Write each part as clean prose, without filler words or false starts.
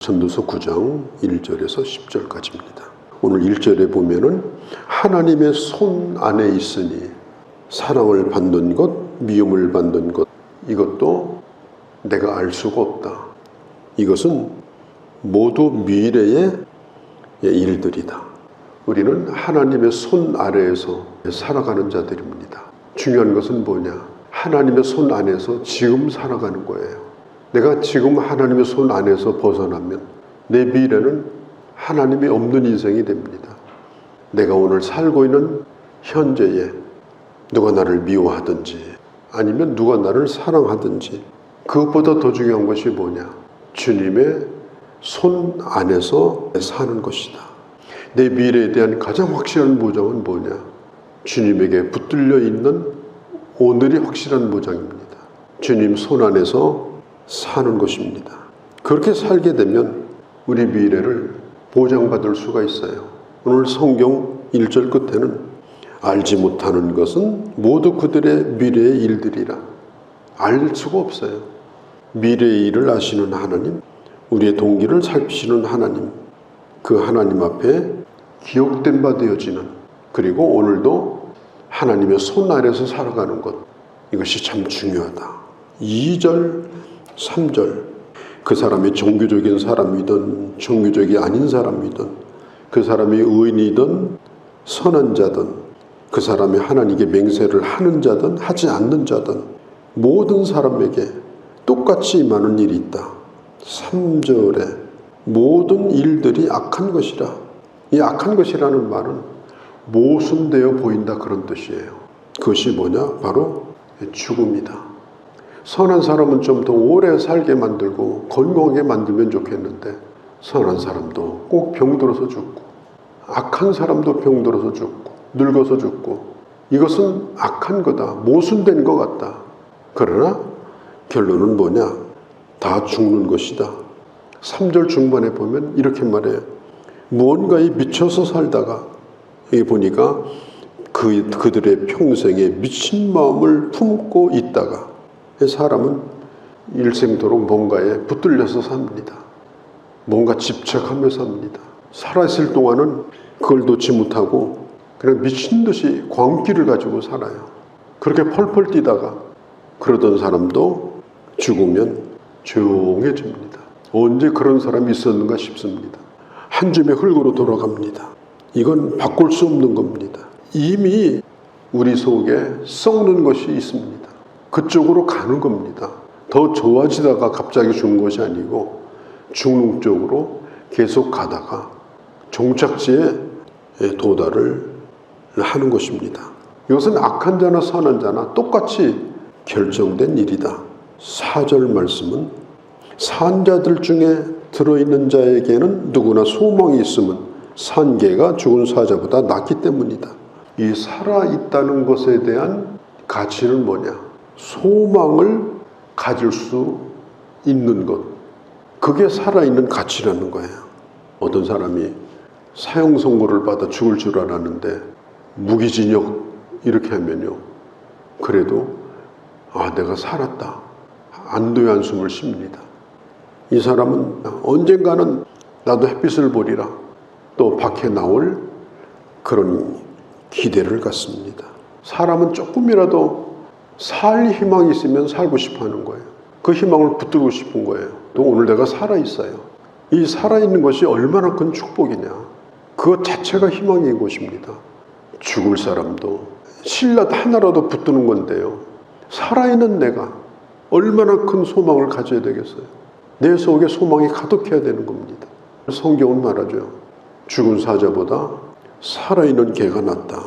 전도서 9장 1절에서 10절까지입니다. 오늘 1절에 보면은 하나님의 손 안에 있으니 사랑을 받는 것, 미움을 받는 것, 이것도 내가 알 수가 없다. 이것은 모두 미래의 일들이다. 우리는 하나님의 손 아래에서 살아가는 자들입니다. 중요한 것은 뭐냐? 하나님의 손 안에서 지금 살아가는 거예요. 내가 지금 하나님의 손 안에서 벗어나면 내 미래는 하나님이 없는 인생이 됩니다. 내가 오늘 살고 있는 현재에 누가 나를 미워하든지 아니면 누가 나를 사랑하든지 그것보다 더 중요한 것이 뭐냐? 주님의 손 안에서 사는 것이다. 내 미래에 대한 가장 확실한 보장은 뭐냐? 주님에게 붙들려 있는 오늘이 확실한 보장입니다. 주님 손 안에서 사는 것입니다. 그렇게 살게 되면 우리 미래를 보장받을 수가 있어요. 오늘 성경 1절 끝에는 알지 못하는 것은 모두 그들의 미래의 일들이라. 알 수가 없어요. 미래의 일을 아시는 하나님, 우리의 동기를 살피시는 하나님, 그 하나님 앞에 기억된 바 되어지는, 그리고 오늘도 하나님의 손 아래서 살아가는 것, 이것이 참 중요하다. 2절 3절 그 사람이 종교적인 사람이든 종교적이 아닌 사람이든 그 사람이 의인이든 선한 자든 그 사람이 하나님께 맹세를 하는 자든 하지 않는 자든 모든 사람에게 똑같이 임하는 일이 있다. 3절에 모든 일들이 악한 것이라. 이 악한 것이라는 말은 모순되어 보인다, 그런 뜻이에요. 그것이 뭐냐? 바로 죽음이다. 선한 사람은 좀 더 오래 살게 만들고 건강하게 만들면 좋겠는데 선한 사람도 꼭 병들어서 죽고 악한 사람도 병들어서 죽고 늙어서 죽고, 이것은 악한 거다, 모순된 것 같다. 그러나 결론은 뭐냐? 다 죽는 것이다. 3절 중반에 보면 이렇게 말해요. 무언가에 미쳐서 살다가 여기 보니까 그들의 평생에 미친 마음을 품고 있다가, 사람은 일생도록 뭔가에 붙들려서 삽니다. 뭔가 집착하며 삽니다. 살아있을 동안은 그걸 놓지 못하고 그냥 미친 듯이 광기를 가지고 살아요. 그렇게 펄펄 뛰다가 그러던 사람도 죽으면 조용해집니다. 언제 그런 사람이 있었는가 싶습니다. 한 줌의 흙으로 돌아갑니다. 이건 바꿀 수 없는 겁니다. 이미 우리 속에 썩는 것이 있습니다. 그쪽으로 가는 겁니다. 더 좋아지다가 갑자기 죽는 것이 아니고 죽는 쪽으로 계속 가다가 종착지에 도달을 하는 것입니다. 이것은 악한 자나 선한 자나 똑같이 결정된 일이다. 4절 말씀은 산 자들 중에 들어있는 자에게는 누구나 소망이 있음은 산 개가 죽은 사자보다 낫기 때문이다. 이 살아있다는 것에 대한 가치는 뭐냐? 소망을 가질 수 있는 것, 그게 살아있는 가치라는 거예요. 어떤 사람이 사형 선고를 받아 죽을 줄 알았는데 무기징역 이렇게 하면요, 그래도 내가 살았다, 안도의 한숨을 쉽니다. 이 사람은 언젠가는 나도 햇빛을 보리라, 또 밖에 나올 그런 기대를 갖습니다. 사람은 조금이라도 살 희망이 있으면 살고 싶어 하는 거예요. 그 희망을 붙들고 싶은 거예요. 또 오늘 내가 살아있어요. 이 살아있는 것이 얼마나 큰 축복이냐. 그것 자체가 희망인 것입니다. 죽을 사람도 실라도 하나라도 붙드는 건데요, 살아있는 내가 얼마나 큰 소망을 가져야 되겠어요. 내 속에 소망이 가득해야 되는 겁니다. 성경은 말하죠. 죽은 사자보다 살아있는 개가 낫다.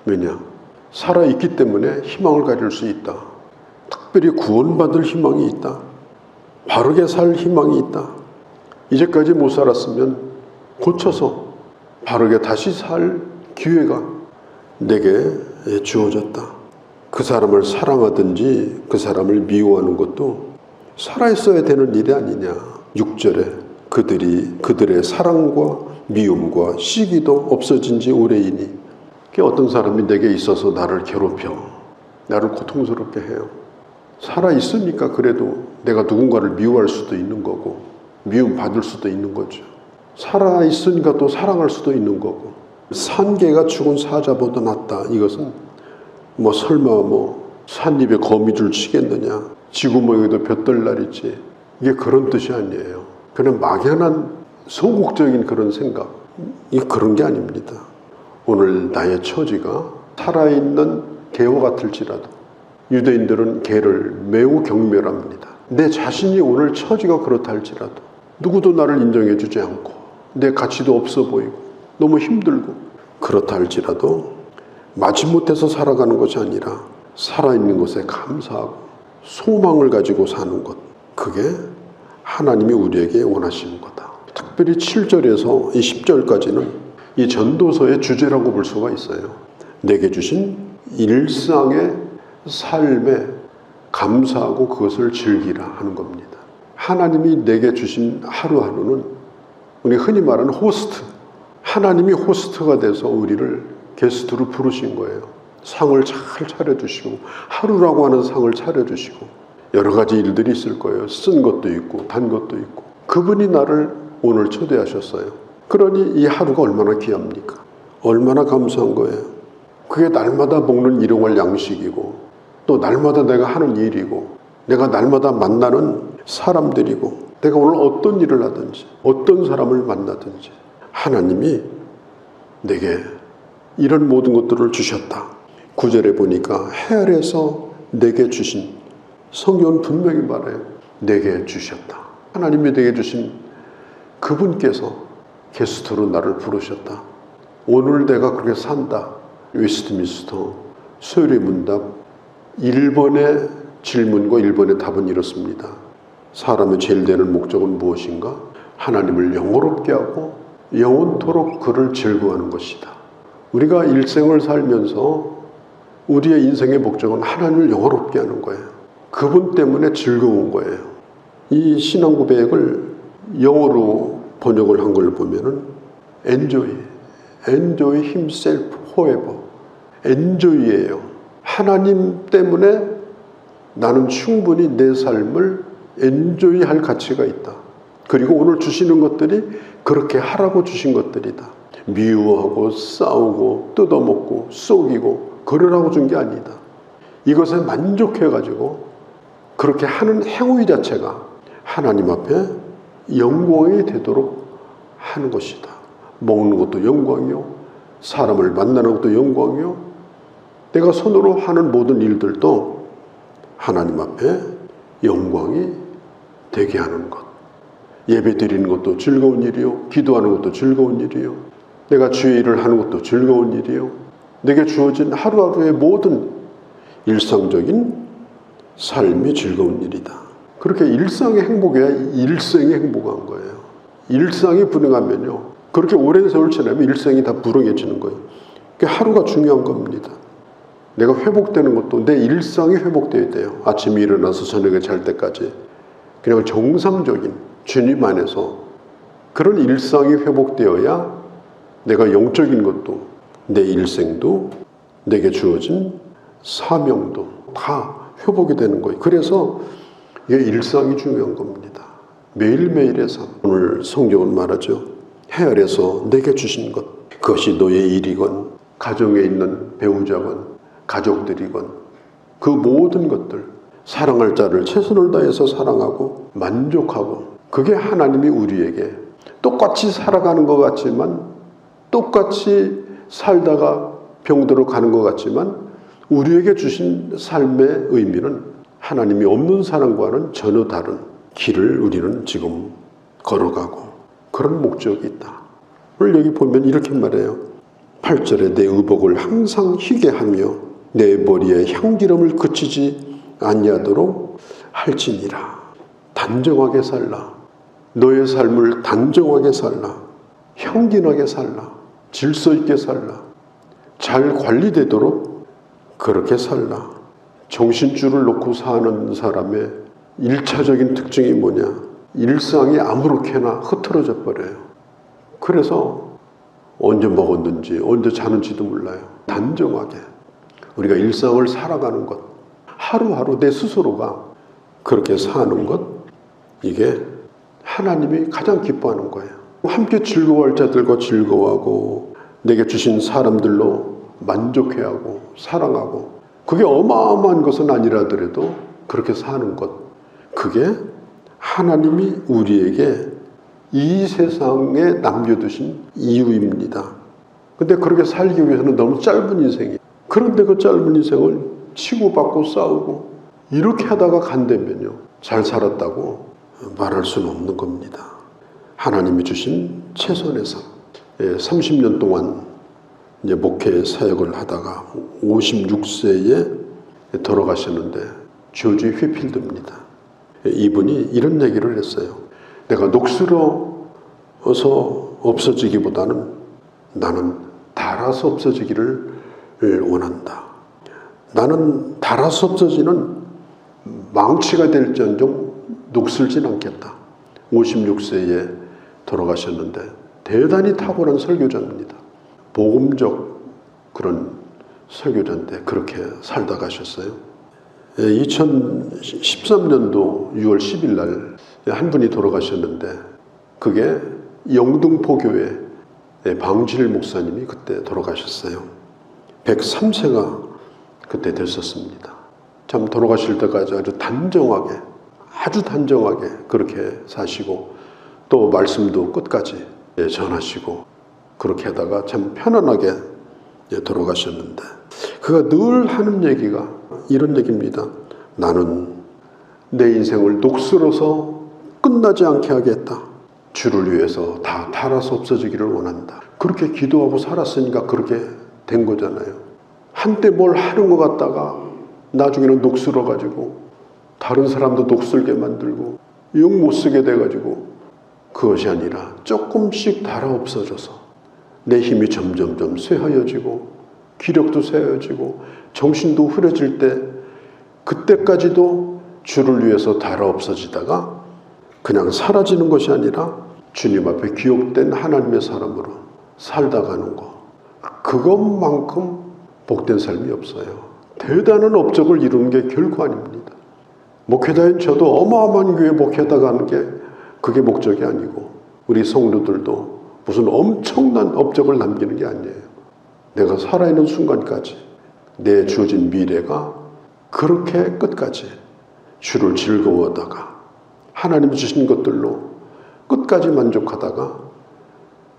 왜냐? 살아있기 때문에 희망을 가질 수 있다. 특별히 구원받을 희망이 있다. 바르게 살 희망이 있다. 이제까지 못 살았으면 고쳐서 바르게 다시 살 기회가 내게 주어졌다. 그 사람을 사랑하든지 그 사람을 미워하는 것도 살아있어야 되는 일이 아니냐. 6절에 그들의 사랑과 미움과 시기도 없어진 지 오래이니, 어떤 사람이 내게 있어서 나를 괴롭혀, 나를 고통스럽게 해요. 살아있으니까 그래도 내가 누군가를 미워할 수도 있는 거고, 미움 받을 수도 있는 거죠. 살아있으니까 또 사랑할 수도 있는 거고. 산 개가 죽은 사자보다 낫다. 이것은 뭐 설마 뭐 산입에 거미줄 치겠느냐, 지구멍에도 볕들 날이지, 이게 그런 뜻이 아니에요. 그냥 막연한 소극적인 그런 생각, 이게 그런 게 아닙니다. 오늘 나의 처지가 살아있는 개와 같을지라도 유대인들은 개를 매우 경멸합니다. 내 자신이 오늘 처지가 그렇다 할지라도 누구도 나를 인정해 주지 않고 내 가치도 없어 보이고 너무 힘들고 그렇다 할지라도 마지못해서 살아가는 것이 아니라 살아있는 것에 감사하고 소망을 가지고 사는 것, 그게 하나님이 우리에게 원하시는 거다. 특별히 7절에서 이 10절까지는 이 전도서의 주제라고 볼 수가 있어요. 내게 주신 일상의 삶에 감사하고 그것을 즐기라 하는 겁니다. 하나님이 내게 주신 하루하루는 우리 흔히 말하는 호스트, 하나님이 호스트가 돼서 우리를 게스트로 부르신 거예요. 상을 잘 차려주시고 하루라고 하는 상을 차려주시고 여러 가지 일들이 있을 거예요. 쓴 것도 있고 단 것도 있고 그분이 나를 오늘 초대하셨어요. 그러니 이 하루가 얼마나 귀합니까? 얼마나 감사한 거예요. 그게 날마다 먹는 일용할 양식이고 또 날마다 내가 하는 일이고 내가 날마다 만나는 사람들이고 내가 오늘 어떤 일을 하든지 어떤 사람을 만나든지 하나님이 내게 이런 모든 것들을 주셨다. 9절에 보니까 해 아래에서 내게 주신, 성경은 분명히 말해요. 내게 주셨다. 하나님이 내게 주신 그분께서 게스트로 나를 부르셨다. 오늘 내가 그렇게 산다. 웨스트민스터 수요일의 문답 1번의 질문과 1번의 답은 이렇습니다. 사람의 제일 되는 목적은 무엇인가? 하나님을 영원롭게 하고 영원토록 그를 즐거워하는 것이다. 우리가 일생을 살면서 우리의 인생의 목적은 하나님을 영원롭게 하는 거예요. 그분 때문에 즐거운 거예요. 이 신앙 고백을 영어로 번역을 한 걸 보면은 enjoy himself forever. enjoy예요. 하나님 때문에 나는 충분히 내 삶을 enjoy할 가치가 있다. 그리고 오늘 주시는 것들이 그렇게 하라고 주신 것들이다. 미워하고 싸우고 뜯어먹고 속이고 그러라고 준 게 아니다. 이것에 만족해가지고 그렇게 하는 행위 자체가 하나님 앞에 영광이 되도록 하는 것이다. 먹는 것도 영광이요, 사람을 만나는 것도 영광이요, 내가 손으로 하는 모든 일들도 하나님 앞에 영광이 되게 하는 것. 예배 드리는 것도 즐거운 일이요, 기도하는 것도 즐거운 일이요, 내가 주의 일을 하는 것도 즐거운 일이요, 내게 주어진 하루하루의 모든 일상적인 삶이 즐거운 일이다. 그렇게 일상의 행복이야 일생이 행복한 거예요. 일상이 불행하면요, 그렇게 오랜 세월 지나면 일생이 다 불행해지는 거예요. 그러니까 하루가 중요한 겁니다. 내가 회복되는 것도 내 일상이 회복되어야 돼요. 아침에 일어나서 저녁에 잘 때까지 그냥 정상적인 주님 안에서 그런 일상이 회복되어야 내가 영적인 것도 내 일생도 내게 주어진 사명도 다 회복이 되는 거예요. 그래서 이게 일상이 중요한 겁니다. 매일매일의 삶. 오늘 성경은 말하죠. 해 아래서 내게 주신 것, 그것이 너의 일이건 가정에 있는 배우자건 가족들이건 그 모든 것들, 사랑할 자를 최선을 다해서 사랑하고 만족하고, 그게 하나님이 우리에게 똑같이 살아가는 것 같지만, 똑같이 살다가 병들어 가는 것 같지만 우리에게 주신 삶의 의미는 하나님이 없는 사람과는 전혀 다른 길을 우리는 지금 걸어가고 그런 목적이 있다. 오늘 여기 보면 이렇게 말해요. 8절에 내 의복을 항상 희게 하며 내 머리에 향기름을 그치지 아니하도록 할지니라. 단정하게 살라. 너의 삶을 단정하게 살라. 향기나게 살라. 질서 있게 살라. 잘 관리되도록 그렇게 살라. 정신줄을 놓고 사는 사람의 1차적인 특징이 뭐냐? 일상이 아무렇게나 흐트러져 버려요. 그래서 언제 먹었는지 언제 자는지도 몰라요. 단정하게 우리가 일상을 살아가는 것, 하루하루 내 스스로가 그렇게 사는 것, 이게 하나님이 가장 기뻐하는 거예요. 함께 즐거워할 자들과 즐거워하고 내게 주신 사람들로 만족해하고 사랑하고, 그게 어마어마한 것은 아니라더라도 그렇게 사는 것, 그게 하나님이 우리에게 이 세상에 남겨두신 이유입니다. 근데 그렇게 살기 위해서는 너무 짧은 인생이에요. 그런데 그 짧은 인생을 치고받고 싸우고 이렇게 하다가 간다면요, 잘 살았다고 말할 수는 없는 겁니다. 하나님이 주신 최선의 삶, 30년 동안 이제 목회 사역을 하다가 56세에 돌아가셨는데, 조지 휘필드입니다. 이분이 이런 얘기를 했어요. 내가 녹슬어서 없어지기보다는 나는 닳아서 없어지기를 원한다. 나는 닳아서 없어지는 망치가 될지언정 녹슬진 않겠다. 56세에 돌아가셨는데 대단히 탁월한 설교자입니다. 복음적 그런 설교자인데 그렇게 살다 가셨어요. 2013년도 6월 10일 날 한 분이 돌아가셨는데, 그게 영등포교회 방질 목사님이 그때 돌아가셨어요. 103세가 그때 됐었습니다. 참 돌아가실 때까지 아주 단정하게 그렇게 사시고, 또 말씀도 끝까지 전하시고, 그렇게 하다가 참 편안하게 돌아가셨는데, 그가 늘 하는 얘기가 이런 얘기입니다. 나는 내 인생을 녹슬어서 끝나지 않게 하겠다. 주를 위해서 다 닳아서 없어지기를 원한다. 그렇게 기도하고 살았으니까 그렇게 된 거잖아요. 한때 뭘 하는 것 같다가 나중에는 녹슬어가지고 다른 사람도 녹슬게 만들고 영 못 쓰게 돼가지고, 그것이 아니라 조금씩 닳아 없어져서 내 힘이 점점점 쇠하여지고 기력도 쇠하여지고 정신도 흐려질 때, 그때까지도 주를 위해서 닳아 없어지다가 그냥 사라지는 것이 아니라 주님 앞에 기억된 하나님의 사람으로 살다 가는 것, 그것만큼 복된 삶이 없어요. 대단한 업적을 이루는 게 결코 아닙니다. 목회자인 저도 어마어마한 교회 목회하다 가는 게 그게 목적이 아니고, 우리 성도들도 무슨 엄청난 업적을 남기는 게 아니에요. 내가 살아있는 순간까지 내 주어진 미래가 그렇게 끝까지 주를 즐거워하다가 하나님이 주신 것들로 끝까지 만족하다가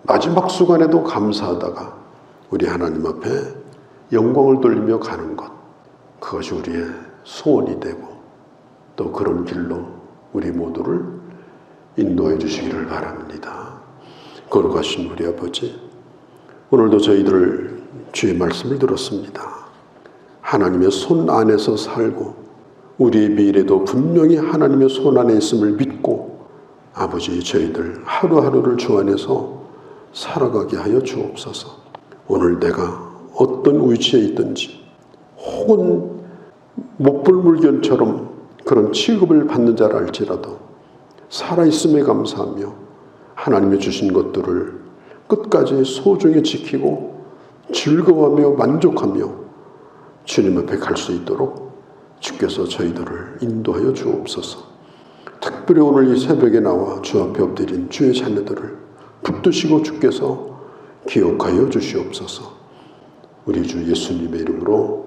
마지막 순간에도 감사하다가 우리 하나님 앞에 영광을 돌리며 가는 것, 그것이 우리의 소원이 되고, 또 그런 길로 우리 모두를 인도해 주시기를 바랍니다. 거룩하신 우리 아버지, 오늘도 저희들 주의 말씀을 들었습니다. 하나님의 손 안에서 살고 우리의 미래도 분명히 하나님의 손 안에 있음을 믿고, 아버지, 저희들 하루하루를 주 안에서 살아가게 하여 주옵소서. 오늘 내가 어떤 위치에 있든지, 혹은 못불물견처럼 그런 취급을 받는 자라 할지라도 살아있음에 감사하며 하나님이 주신 것들을 끝까지 소중히 지키고 즐거워하며 만족하며 주님 앞에 갈 수 있도록 주께서 저희들을 인도하여 주옵소서. 특별히 오늘 이 새벽에 나와 주 앞에 엎드린 주의 자녀들을 붙드시고 주께서 기억하여 주시옵소서. 우리 주 예수님의 이름으로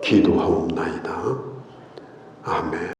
기도하옵나이다. 아멘.